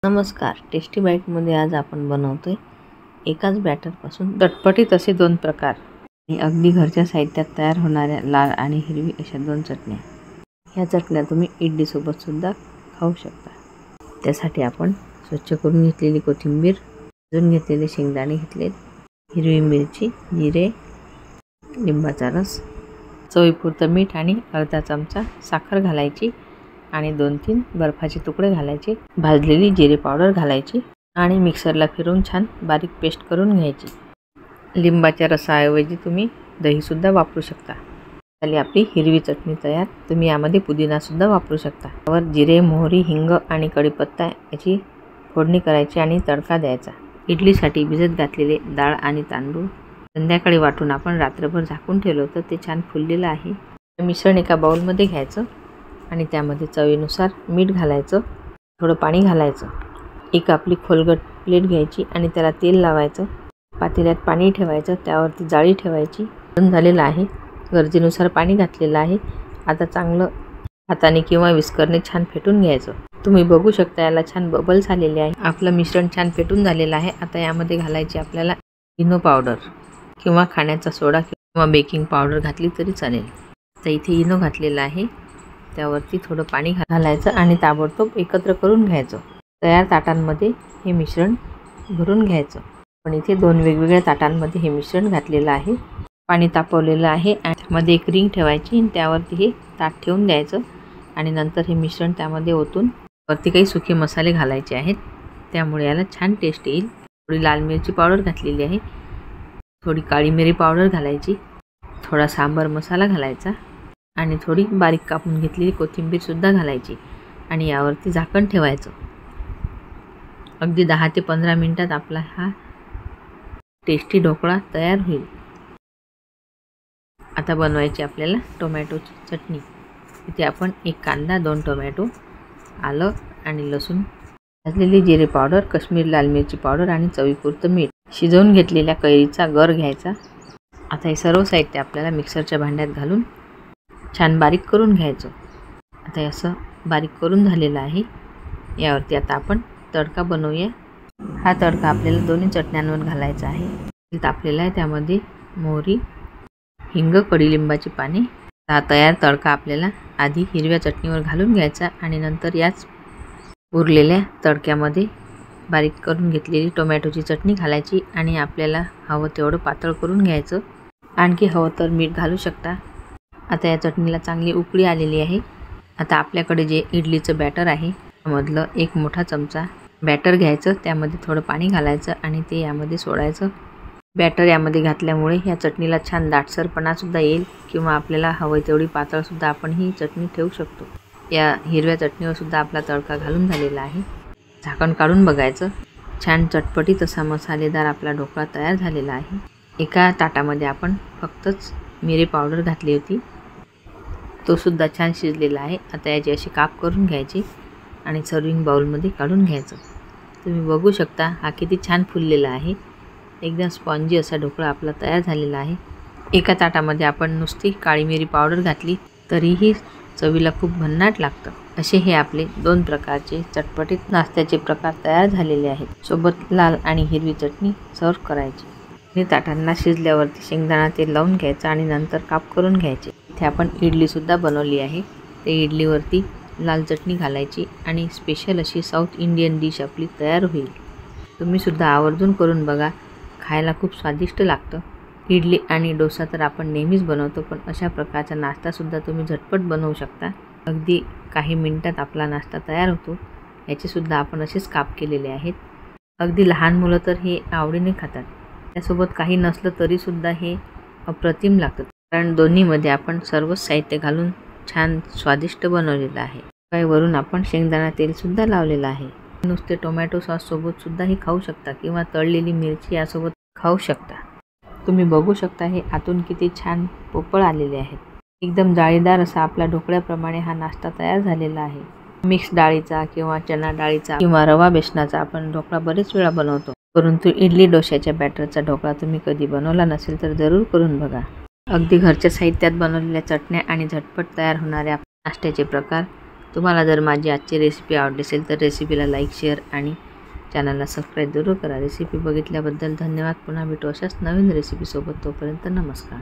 नमस्कार, टेस्टी बाईटमध्ये आज आपण बनवतोय एकाच बॅटरपासून चटपटीत असे दोन प्रकार आणि अगदी घरच्या साहित्यात तयार होणाऱ्या लाल आणि हिरवी अशा दोन चटण्या। ह्या चटण्या तुम्ही इडलीसोबत सुद्धा खाऊ शकता। त्यासाठी आपण स्वच्छ करून घेतलेली कोथिंबीर, भाजून घेतलेले शेंगदाणे घेतलेत, हिरवी मिरची, जिरे, लिंबाचा रस, चवीपुरतं मीठ आणि अर्धा चमचा साखर घालायची आणि 2-3 बर्फाचे तुकडे घालायचे, भाजलेली जिरे पावडर घालायची आणि मिक्सरला फिरवून छान बारीक पेस्ट करून घ्यायची। लिंबाच्या रसाऐवजी तुम्ही दही सुद्धा वापरू शकता। झाली आपली हिरवी चटणी तयार। तुम्ही यामध्ये पुदिना सुद्धा वापरू शकता। वर जिरे, मोहरी, हिंग आणि कढीपत्ता याची फोडणी करायची आणि तडका द्यायचा। इडलीसाठी भिजत घातलेले डाळ आणि तांदूळ संध्याकाळी वाटून आपण रात्रभर झाकून ठेवलं होतं, ते छान फुललेलं आहे। मिश्रण एका बाउलमध्ये घ्यायचं आणि त्यामध्ये चवीनुसार मीठ घालायचं, थोडं पाणी घालायचं। एक आपली खोलगट प्लेट घ्यायची आणि त्याला तेल लावायचं, पातेल्यात पाणी ठेवायचं, त्यावरती जाळी ठेवायची। गरम झालेलं आहे, गरजेनुसार पाणी घातलेलं आहे। आता चांगलं हाताने किंवा विस्करने छान फेटून घ्यायचं। तुम्ही बघू शकता याला छान बबल्स आलेले आहे। आपलं मिश्रण छान फेटून झालेलं आहे। आता यामध्ये घालायची आपल्याला इनो पावडर किंवा खाण्याचा सोडा किंवा बेकिंग पावडर घातली तरी चालेल। तर इथे इनो घातलेला आहे, त्यावरती थोडं पाणी घालायचं आणि ताबडतोब एकत्र करून घ्यायचं। तयार ताटांमध्ये हे मिश्रण भरून घ्यायचं। पण इथे 2 वेगवेगळ्या ताटांमध्ये हे मिश्रण घातलेलं आहे। पाणी तापवलेलं आहे आणि त्यामध्ये एक रिंग ठेवायची आणि त्यावरती हे ताट ठेवून द्यायचं आणि नंतर हे मिश्रण त्यामध्ये ओतून वरती काही सुके मसाले घालायचे आहेत, त्यामुळे याला छान टेस्ट येईल। थोडी लाल मिरची पावडर घातलेली आहे, थोडी काळी मिरी पावडर घालायची, थोडा सांबर मसाला घालायचा आणि थोडी बारीक कापून घेतलेली कोथिंबीर सुद्धा घालायची आणि यावरती झाकण ठेवायचं। अगदी 10 ते 15 मिनिटात आपला हा टेस्टी ढोकळा तयार होईल। आता बनवायची आपल्याला टोमॅटोची चटणी। इथे आपण 1 कांदा, 2 टोमॅटो, आलं आणि लसूण, भाजलेली जिरे पावडर, काश्मीरी लाल मिरची पावडर आणि चवीपुरतं मीठ, शिजवून घेतलेल्या कैरीचा गर घ्यायचा। आता हे सर्व साहित्य आपल्याला मिक्सरच्या भांड्यात घालून छान बारीक करून घ्यायचं। आता हे असं बारीक करून झालेलं आहे। यावरती आता आपण तडका बनवूया। हा तडका आपल्याला दोन्ही चटण्यांवर घालायचा आहे। तेल तापलेलं आहे, त्यामध्ये मोहरी, हिंग, कडीलिंबाची पाने। हा तयार तडका आपल्याला आधी हिरव्या चटणीवर घालून घ्यायचा आणि नंतर याच उरलेल्या तडक्यामध्ये बारीक करून घेतलेली टोमॅटोची चटणी घालायची आणि आपल्याला हवं तेवढं पातळ करून घ्यायचं। आणखी हवं तर मीठ घालू शकता। आता या चटणीला चांगली उकळी आलेली आहे। आता आपल्याकडे जे इडलीचं बॅटर आहे त्यामधलं 1 मोठा चमचा बॅटर घ्यायचं, त्यामध्ये थोडं पाणी घालायचं आणि ते यामध्ये सोडायचं। बॅटर यामध्ये घातल्यामुळे या चटणीला छान दाटसरपणा सुद्धा येईल किंवा आपल्याला हवं तेवढी पातळ सुद्धा आपण ही चटणी ठेवू शकतो। या हिरव्या चटणीवर सुद्धा आपला तडका घालून झालेला आहे। झाकण काढून बघायचं, छान चटपटीत असा मसालेदार आपला ढोकळा तयार झालेला आहे। एका ताटामध्ये आपण फक्तच मिरी पावडर घातली होती, तो सुद्धा छान शिजलेला आहे। आता याची अशी काप करून घ्यायची आणि सर्विंग बाउलमध्ये काढून घ्यायचं। तुम्ही बघू शकता हा किती छान फुललेला आहे। एकदम स्पॉन्जी असा ढोकळा आपला तयार झालेला आहे। एका ताटामध्ये आपण नुसती काळी मिरी पावडर घातली तरीही चवीला खूप भन्नाट लागतं। असे हे आपले 2 प्रकारचे चटपटीत नाश्त्याचे प्रकार तयार झालेले आहेत। सोबत लाल आणि हिरवी चटणी सर्व करायची आणि ताटांना शिजल्यावरती शेंगदाणा तेल लावून घ्यायचं आणि नंतर काप करून घ्यायचे। इथे आपण इडली सुद्धा बनवली आहे। ते इडलीवरती लाल चटणी घालायची आणि स्पेशल अशी साऊथ इंडियन डिश आपली तयार होईल। तुम्ही सुद्धा आवर्जून करून बघा, खायला खूप स्वादिष्ट लागतं। इडली आणि डोसा तर आपण नेहमीच बनवतो, पण अशा प्रकारचा नाश्ता सुद्धा तुम्ही झटपट बनवू शकता। अगदी काही मिनिटात आपला नाश्ता तयार होतो। याचे सुद्धा आपण असेच काप केलेले आहेत। अगदी लहान मुलं तर हे आवडीने खातात। त्यासोबत काही नसलं तरी सुद्धा हे अप्रतिम लागतं, कारण दोन्हीमध्ये आपण सर्वच साहित्य घालून छान स्वादिष्ट बनवलेलं आहे। काय वरून आपण शेंगदाणा तेल सुद्धा लावलेलं आहे। नुसते टोमॅटो सॉस सोबत सुद्धा हे खाऊ शकता किंवा तळलेली मिरची यासोबत खाऊ शकता। तुम्ही बघू शकता हे आतून किती छान पोपळ आलेले आहेत। एकदम जाळीदार असा आपला ढोकळ्याप्रमाणे हा नाश्ता तयार झालेला आहे। मिक्स डाळीचा किंवा चना डाळीचा किंवा रवा बेसनाचा आपण ढोकळा बरेच वेळा बनवतो, परंतु इडली डोश्याच्या बॅटरचा ढोकळा तुम्ही कधी बनवला नसेल तर जरूर करून बघा। अगदी घरच्या साहित्यात बनवलेल्या चटण्या आणि झटपट तयार होणाऱ्या नाश्त्याचे प्रकार तुम्हाला जर माझी आजची रेसिपी आवडली असेल तर रेसिपीला लाईक, शेअर आणि चॅनलला सबस्क्राईब जरूर करा. रेसिपी बघितल्याबद्दल धन्यवाद. पुन्हा भेटू अशाच नवीन रेसिपीसोबत. तोपर्यंत नमस्कार.